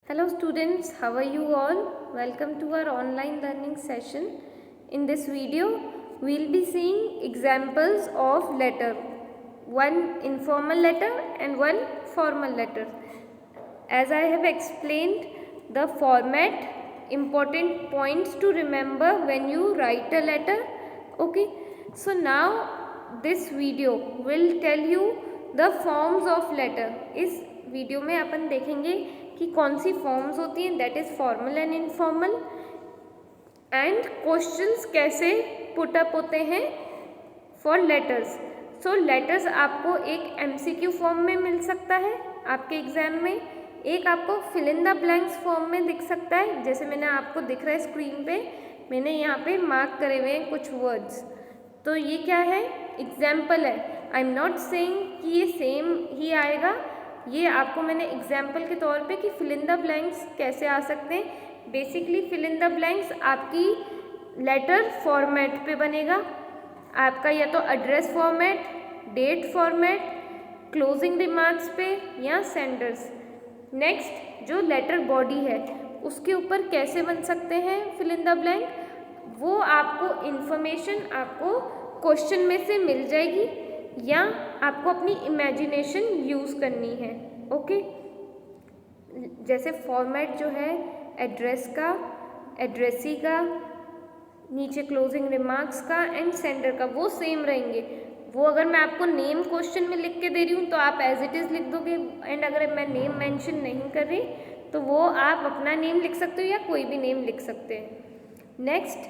Hello students, how are you all? Welcome to our online learning session. In this video, we will be seeing examples of letter. One informal letter and one formal letter. As I have explained the format, important points to remember when you write a letter. Okay, so now this video will tell you the forms of letter. इस video में अपन देखेंगे कि कौन सी forms होती हैं, that is formal and informal, and questions कैसे put up होते हैं फॉर लेटर्स. सो लेटर्स आपको एक एमसीक्यू फॉर्म में मिल सकता है आपके एग्जाम में, एक आपको fill in the blanks form में दिख सकता है, जैसे मैंने आपको दिख रहा है स्क्रीन पे, मैंने यहाँ पे मार्क करे हुए हैं कुछ वर्ड्स. तो ये क्या है, एग्जाम्पल है. आई एम नॉट सेइंग कि ये सेम ही आएगा, ये आपको मैंने एग्जाम्पल के तौर पे कि फिल इन द ब्लैंक्स कैसे आ सकते हैं. Basically fill in the blanks आपकी लेटर फॉर्मेट पे बनेगा. आपका या तो address format, date format, closing remarks पे या सेंडर्स. नेक्स्ट जो लेटर बॉडी है उसके ऊपर कैसे बन सकते हैं फिल इन द ब्लैंक, वो आपको इंफॉर्मेशन आपको क्वेश्चन में से मिल जाएगी या आपको अपनी इमेजिनेशन यूज़ करनी है. ओके, जैसे फॉर्मेट जो है एड्रेस का, एड्रेसी का, नीचे क्लोजिंग रिमार्क्स का एंड सेंडर का, वो सेम रहेंगे. वो अगर मैं आपको नेम क्वेश्चन में लिख के दे रही हूँ तो आप एज इट इज़ लिख दोगे, एंड अगर मैं नेम मेंशन नहीं कर रही तो वो आप अपना नेम लिख सकते हो या कोई भी नेम लिख सकते हैं. नेक्स्ट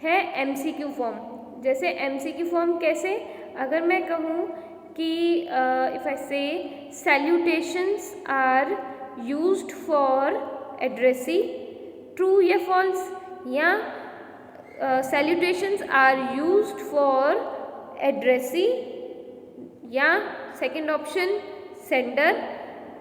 है एमसीक्यू फॉर्म. जैसे एमसीक्यू फॉर्म कैसे, अगर मैं कहूँ कि if I say salutations are used for addressee, true या फॉल्स, या salutations are used for addressee, या सेकंड ऑप्शन सेंडर,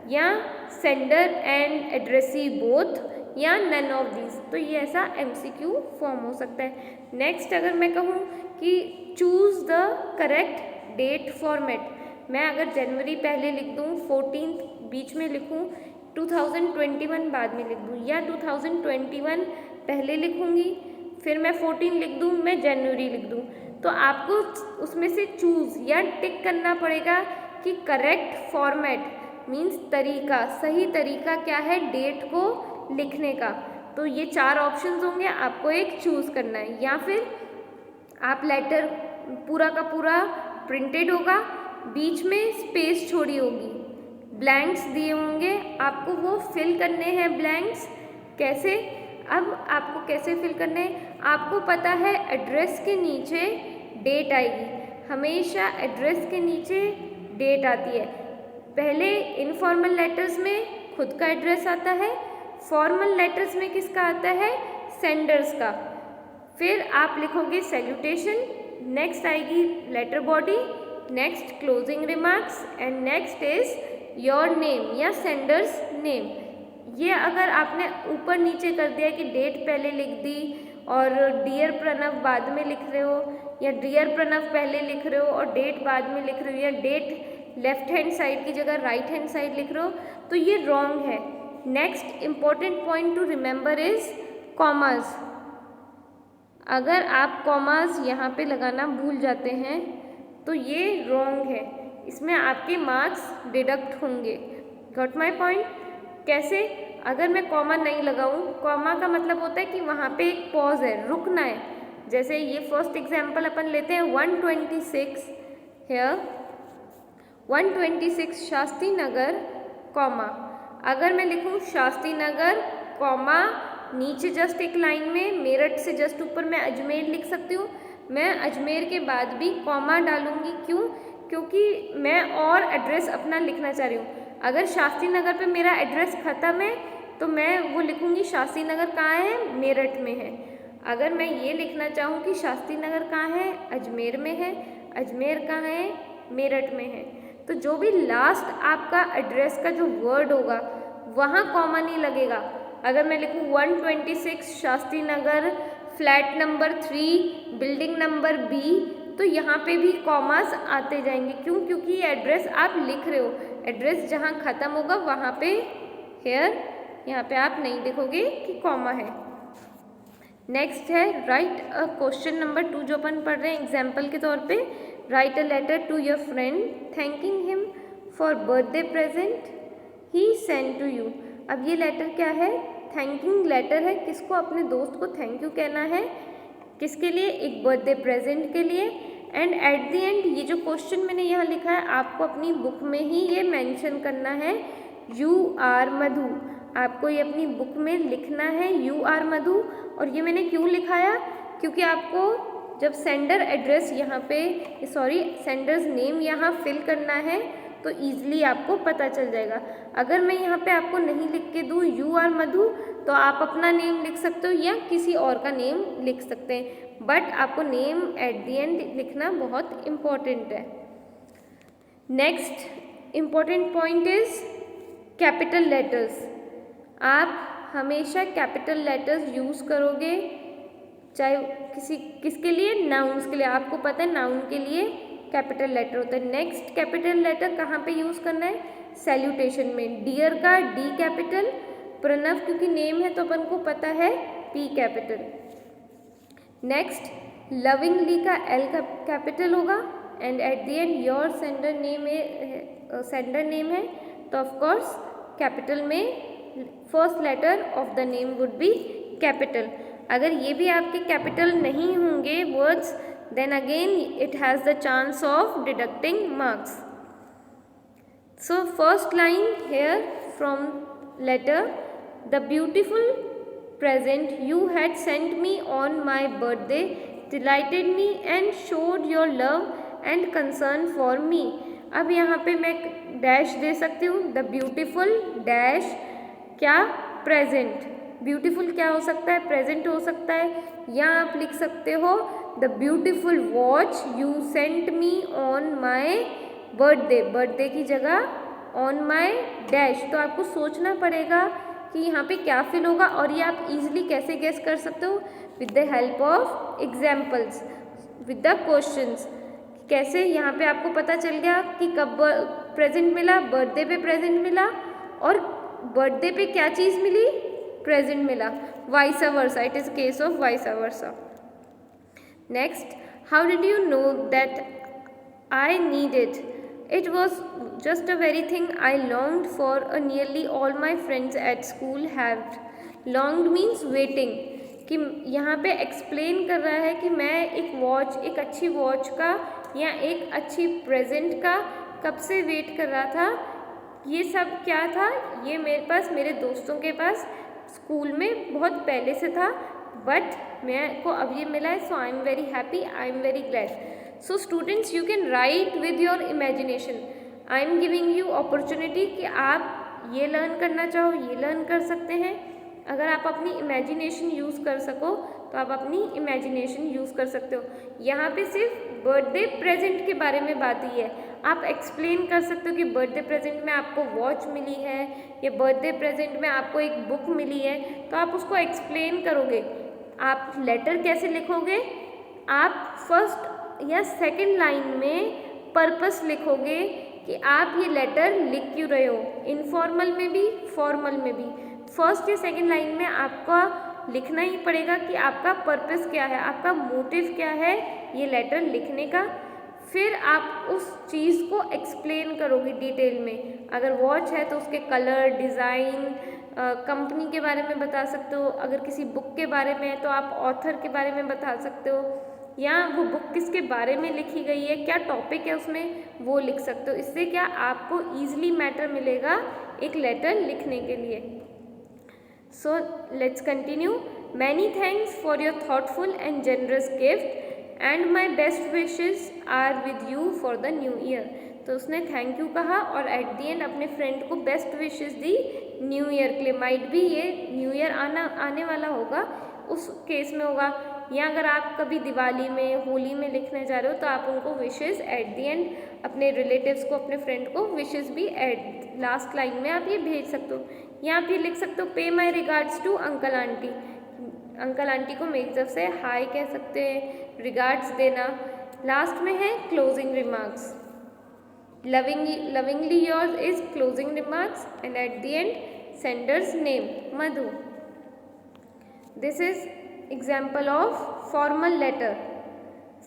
या सेंडर एंड एड्रेसी बोथ, या नन ऑफ दीज. तो ये ऐसा एमसीक्यू फॉर्म हो सकता है. नेक्स्ट अगर मैं कहूँ कि choose the correct date format, मैं अगर जनवरी पहले लिख दूँ, 14 बीच में लिखूँ, 2021 बाद में लिख दूँ, या 2021 पहले लिखूँगी, फिर मैं 14 लिख दूँ, मैं जनवरी लिख दूँ, तो आपको उसमें से चूज़ या टिक करना पड़ेगा कि करेक्ट फॉर्मेट मीन्स तरीका, सही तरीका क्या है डेट को लिखने का. तो ये 4 ऑप्शंस होंगे, आपको एक चूज़ करना है. या फिर आप लेटर पूरा का पूरा प्रिंटेड होगा, बीच में स्पेस छोड़ी होगी, ब्लैंक्स दिए होंगे, आपको वो फिल करने हैं ब्लैंक्स. कैसे, अब आपको कैसे फिल करने हैं, आपको पता है एड्रेस के नीचे डेट आएगी, हमेशा एड्रेस के नीचे डेट आती है. पहले इनफॉर्मल लेटर्स में खुद का एड्रेस आता है, फॉर्मल लेटर्स में किसका आता है, सेंडर्स का. फिर आप लिखोगे सैल्यूटेशन, नेक्स्ट आएगी letter body, next closing remarks, and next is your name या सेंडर्स नेम. ये अगर आपने ऊपर नीचे कर दिया कि डेट पहले लिख दी और डियर प्रणव बाद में लिख रहे हो, या डियर प्रणव पहले लिख रहे हो और डेट बाद में लिख रहे हो, या डेट लेफ्ट हैंड साइड की जगह राइट हैंड साइड लिख रहे हो, तो ये रॉन्ग है. Next important point two remember is commas. अगर आप कॉमास यहाँ पे लगाना भूल जाते हैं तो ये रॉन्ग है, इसमें आपके मार्क्स डिडक्ट होंगे. Got my point. कैसे, अगर मैं कॉमा नहीं लगाऊं, कॉमा का मतलब होता है कि वहाँ पे एक पॉज है, रुकना है. जैसे ये फर्स्ट एग्जाम्पल अपन लेते हैं 126 हेयर, 126 शास्त्री नगर कॉमा. अगर मैं लिखूं शास्त्री नगर कॉमा, नीचे जस्ट एक लाइन में मेरठ से जस्ट ऊपर मैं अजमेर लिख सकती हूँ, मैं अजमेर के बाद भी कॉमा डालूंगी. क्यों, क्योंकि मैं और एड्रेस अपना लिखना चाह रही हूँ. अगर शास्त्री नगर पे मेरा एड्रेस ख़त्म है तो मैं वो लिखूँगी शास्त्री नगर कहाँ है, मेरठ में है. अगर मैं ये लिखना चाहूँ कि शास्त्री नगर कहाँ है, अजमेर में है, अजमेर कहाँ है, मेरठ में है, तो जो भी लास्ट आपका एड्रेस का जो वर्ड होगा वहाँ कॉमा नहीं लगेगा. अगर मैं लिखूँ 126 Shastri Nagar flat number 3 building number B, तो यहाँ पे भी कॉमास आते जाएंगे. क्यों, क्योंकि ये एड्रेस आप लिख रहे हो, एड्रेस जहाँ ख़त्म होगा वहाँ पे हेयर यहाँ पे आप नहीं लिखोगे कि कॉमा है। नेक्स्ट है राइट अ क्वेश्चन नंबर 2 जो अपन पढ़ रहे हैं एग्जाम्पल के तौर पे। Write a letter to your friend thanking him for birthday present he send to you. अब ये लेटर क्या है? थैंकिंग लेटर है। किसको? अपने दोस्त को थैंक यू कहना है। किसके लिए? एक बर्थडे प्रेजेंट के लिए। एंड एट द एंड ये जो क्वेश्चन मैंने यहाँ लिखा है आपको अपनी बुक में ही ये मेंशन करना है, यू आर मधु। आपको ये अपनी बुक में लिखना है यू आर मधु। और ये मैंने क्यों लिखाया? क्योंकि आपको जब सेंडर एड्रेस यहाँ पे सेंडर्स नेम यहाँ फिल करना है तो ईजिली आपको पता चल जाएगा। अगर मैं यहाँ पे आपको नहीं लिख के दूँ यू आर मधु तो आप अपना नेम लिख सकते हो या किसी और का नेम लिख सकते हैं, बट आपको नेम एट द एंड लिखना बहुत इम्पॉर्टेंट है। Next important point is capital letters. आप हमेशा कैपिटल लेटर्स यूज़ करोगे, चाहे किसके लिए? नाउन्स के लिए। आपको पता है नाउन के लिए कैपिटल लेटर होता है। नेक्स्ट कैपिटल लेटर कहाँ पे यूज़ करना है? सैल्यूटेशन में। डियर का डी कैपिटल, प्रणव क्योंकि नेम है तो अपन को पता है पी कैपिटल। नेक्स्ट लविंगली का एल कैपिटल होगा। And at the end your sender name है तो ऑफकोर्स कैपिटल में first letter of the name would be capital. अगर ये भी आपके कैपिटल नहीं होंगे words then again it has the chance of deducting marks. So first line here from letter, the beautiful present you had sent me on my birthday delighted me and showed your love and concern for me. अब यहाँ पे मैं dash दे सकती हूँ, the beautiful dash क्या? Present. Beautiful क्या हो सकता है? प्रेजेंट हो सकता है। या आप लिख सकते हो the beautiful watch you sent me on my birthday. Birthday की जगह ऑन माई डैश। तो आपको सोचना पड़ेगा कि यहाँ पे क्या फिल होगा और ये आप इजीली कैसे गेस कर सकते हो? With the help of examples, with the questions. कैसे? यहाँ पे आपको पता चल गया कि कब प्रेजेंट मिला, बर्थडे पे प्रेजेंट मिला, और बर्थडे पे क्या चीज़ मिली? प्रेजेंट मिला। Vice versa, it is case of vice versa. Next, how did you know that I need it? It was just a very thing I longed for. Nearly all my friends at school have. Longed means waiting. कि यहाँ पे explain कर रहा है कि मैं एक अच्छी वॉच का या एक अच्छी प्रेजेंट का कब से वेट कर रहा था। ये सब क्या था? ये मेरे पास, मेरे दोस्तों के पास स्कूल में बहुत पहले से था, बट मेरे को अब ये मिला है, so I am very happy, I am very glad. So students you can write with your imagination. I am giving you opportunity कि आप ये लर्न करना चाहो ये लर्न कर सकते हैं। अगर आप अपनी इमेजिनेशन यूज़ कर सको तो आप अपनी इमेजिनेशन यूज़ कर सकते हो। यहाँ पे सिर्फ बर्थडे प्रेजेंट के बारे में बात ही है। आप एक्सप्लेन कर सकते हो कि बर्थडे प्रेजेंट में आपको वॉच मिली है या बर्थडे प्रेजेंट में आपको एक बुक मिली है, तो आप उसको एक्सप्लेन करोगे। आप लेटर कैसे लिखोगे? आप फर्स्ट या सेकंड लाइन में पर्पस लिखोगे कि आप ये लेटर लिख क्यों रहे हो, इनफॉर्मल में भी फॉर्मल में भी। फर्स्ट या सेकंड लाइन में आपका लिखना ही पड़ेगा कि आपका पर्पस क्या है, आपका मोटिव क्या है ये लेटर लिखने का। फिर आप उस चीज़ को एक्सप्लेन करोगे डिटेल में। अगर वॉच है तो उसके कलर, डिज़ाइन, कंपनी के बारे में बता सकते हो। अगर किसी बुक के बारे में है तो आप ऑथर के बारे में बता सकते हो, या वो बुक किसके बारे में लिखी गई है, क्या टॉपिक है उसमें, वो लिख सकते हो। इससे क्या आपको ईजिली मैटर मिलेगा एक लेटर लिखने के लिए। So let's continue. Many thanks for your thoughtful and generous gift and my best wishes are with you for the new year. तो उसने थैंक यू कहा और एट दी एंड अपने फ्रेंड को बेस्ट विशेज़ दी न्यू ईयर के लिए। Might भी ये न्यू ईयर आने वाला होगा, उस केस में होगा। या अगर आप कभी दिवाली में, होली में लिखने जा रहे हो तो आप उनको विशेज़ एट दी एंड अपने रिलेटिव्स को, अपने फ्रेंड को विशेज़ भी एट लास्ट लाइन में आप ये भेज सकते हो। या आप ये लिख सकते हो पे my regards to uncle aunty. Uncle aunty को मेरी तरफ से हाय कह सकते हैं, रिगार्ड्स देना। लास्ट में है closing remarks. Lovingly yours is closing remarks and at the end sender's name Madhu. This is example of formal letter.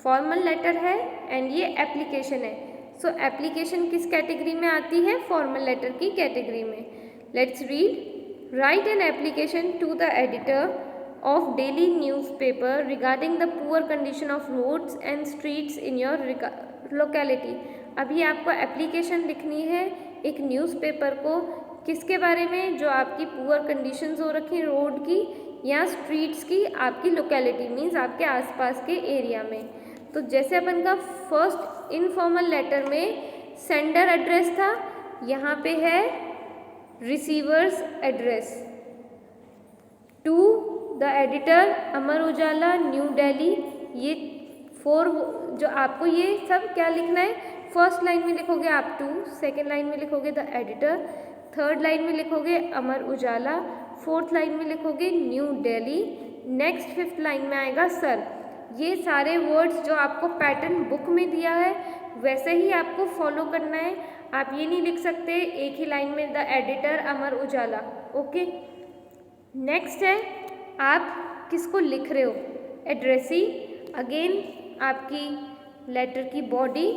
Formal letter है एंड ये एप्लीकेशन है. सो एप्लीकेशन किस कैटेगरी में आती है? फॉर्मल लेटर की कैटेगरी में. Let's read. Write an application to the editor of daily newspaper regarding the poor condition of roads and streets in your locality. अभी आपको एप्लीकेशन लिखनी है एक न्यूज़पेपर को, किसके बारे में? जो आपकी पुअर कंडीशंस हो रखी रोड की या स्ट्रीट्स की, आपकी लोकेलिटी मीन्स आपके आसपास के एरिया में. तो जैसे अपन का फर्स्ट इनफॉर्मल लेटर में सेंडर एड्रेस था, यहाँ पे है receivers address. To the editor Amar Ujala New Delhi. ये 4 जो आपको ये सब क्या लिखना है? फर्स्ट लाइन में लिखोगे आप टू, सेकेंड लाइन में लिखोगे द एडिटर, थर्ड लाइन में लिखोगे अमर उजाला, फोर्थ लाइन में लिखोगे new Delhi, next fifth line में आएगा सर. ये सारे वर्ड्स जो आपको पैटर्न बुक में दिया है वैसे ही आपको फॉलो करना है. आप ये नहीं लिख सकते एक ही लाइन में the editor Amar Ujala. Okay. Next है आप किसको लिख रहे हो? एड्रेसी. अगेन आपकी लेटर की बॉडी,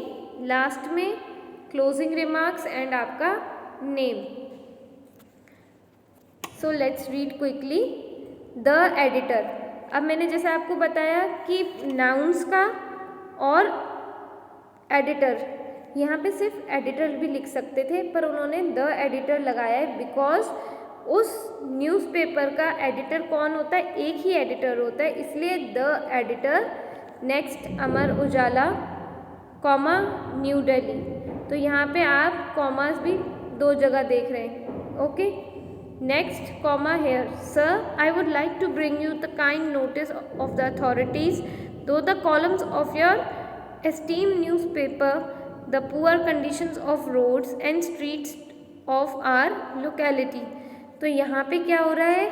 लास्ट में क्लोजिंग रिमार्क्स एंड आपका name. So let's read quickly. The editor. अब मैंने जैसे आपको बताया कि नाउन्स का और एडिटर, यहाँ पे सिर्फ एडिटर भी लिख सकते थे पर उन्होंने द एडिटर लगाया है बिकॉज उस न्यूज़पेपर का एडिटर कौन होता है? एक ही एडिटर होता है, इसलिए the editor. Next Amar Ujala comma new Delhi. तो यहाँ पे आप कॉमास भी 2 जगह देख रहे हैं. Okay. Next, comma here. Sir, I would like to bring you the kind notice of the authorities, though the columns of your esteemed newspaper, the poor conditions of roads and streets of our locality. तो यहाँ पे क्या हो रहा है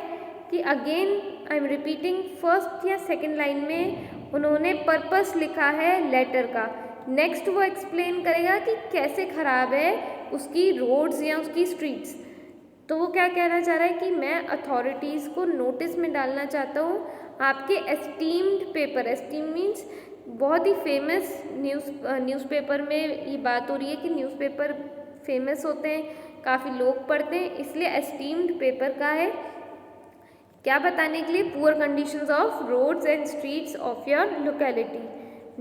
कि again I am repeating, first या second line में उन्होंने पर्पस लिखा है लेटर का. नेक्स्ट वो एक्सप्लेन करेगा कि कैसे ख़राब है उसकी रोड्स या उसकी स्ट्रीट्स. तो वो क्या कहना चाह रहा है कि मैं अथॉरिटीज़ को नोटिस में डालना चाहता हूँ आपके एस्टीम्ड पेपर. एस्टीम मीन्स बहुत ही फेमस न्यूज़पेपर में ये बात हो रही है कि न्यूज़पेपर फेमस होते हैं, काफ़ी लोग पढ़ते हैं, इसलिए एस्टीम्ड पेपर का है. क्या बताने के लिए? Poor conditions of roads and streets of your locality.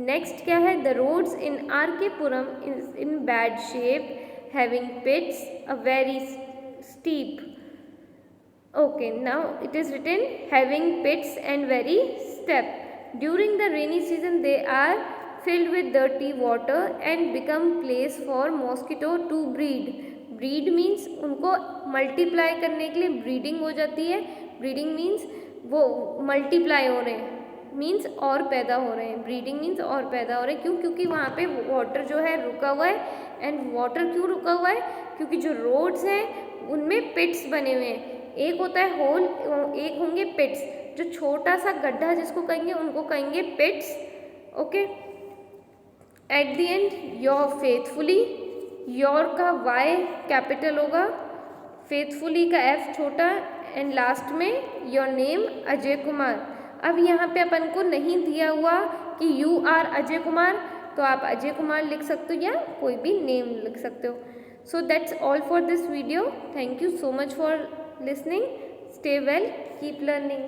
Next क्या है? The roads in RK. Puram is in bad shape having pits a very steep. Okay, now it is written having pits and very steep. During the rainy season they are filled with dirty water and become place for mosquito to breed. Breed means उनको multiply करने के लिए breeding हो जाती है. Breeding means वो multiply हो रहे हैं, मीन्स और पैदा हो रहे हैं. ब्रीडिंग मीन्स और पैदा हो रहे हैं. क्यों? क्योंकि वहाँ पे वाटर जो है रुका हुआ है. एंड वाटर क्यों रुका हुआ है? क्योंकि जो रोड्स हैं उनमें पिट्स बने हुए हैं. एक होता है होल, एक होंगे पिट्स. जो छोटा सा गड्ढा जिसको कहेंगे उनको कहेंगे pits. Okay. At the end your faithfully, your का वाई कैपिटल होगा, फेथफुली का एफ छोटा, एंड लास्ट में योर नेम अजय कुमार. अब यहाँ पे अपन को नहीं दिया हुआ कि यू आर अजय कुमार, तो आप अजय कुमार लिख सकते हो या कोई भी नेम लिख सकते हो. So that's all for this video. Thank you so much for listening. Stay well, keep learning.